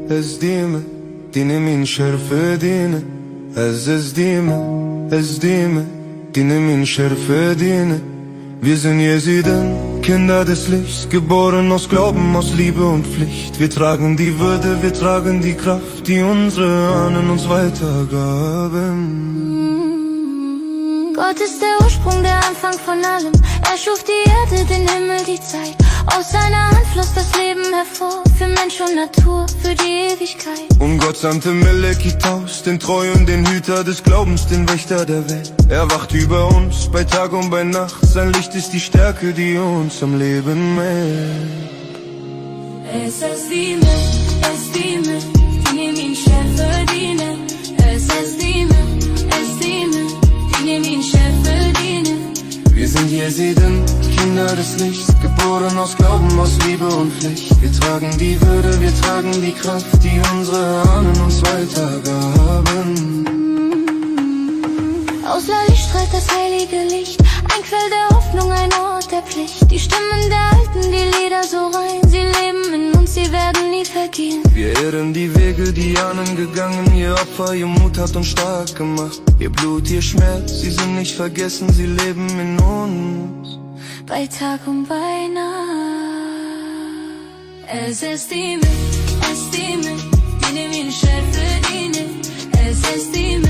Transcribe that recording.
Ezdime, dine min şerfe dine. Ezdime, dine min şerfe dine. Wir sind Jesiden, Kinder des Lichts, geboren aus Glauben, aus Liebe und Pflicht. Wir tragen die Würde, wir tragen die Kraft, die unsere Ahnen uns weitergaben. Gott ist der Ursprung, der Anfang von allem. Er schuf die Erde, den Himmel, die Zeit. Aus seiner Hand floss das Leben hervor, für Mensch und Natur, für die Ewigkeit. Und Gott sandte Melekitaus, den Treuen, den Hüter des Glaubens, den Wächter der Welt. Er wacht über uns, bei Tag und bei Nacht. Sein Licht ist die Stärke, die uns am Leben hält. Estime, dine min şerfe dine. Estime, dine min şerfe dine. Wir sind Jesiden, Kinder des Lichts, geboren aus Glauben, aus Liebe und Pflicht. Wir tragen die Würde, wir tragen die Kraft, die unsere Ahnen uns weitergaben. Aus Lali strahlt das heilige Licht, ein Quell der Hoffnung, ein Ort der Pflicht. Die Stimmen der Alten, die Lieder so rein, sie leben in uns, sie werden nie vergehen. Wir ehren die Wege, die Ahnen gegangen, ihr Opfer, ihr Mut hat uns stark gemacht. Ihr Blut, ihr Schmerz, sie sind nicht vergessen, sie leben in uns. Bei Tag und bei Nacht. Estime, dine min şerfe dine. Estime,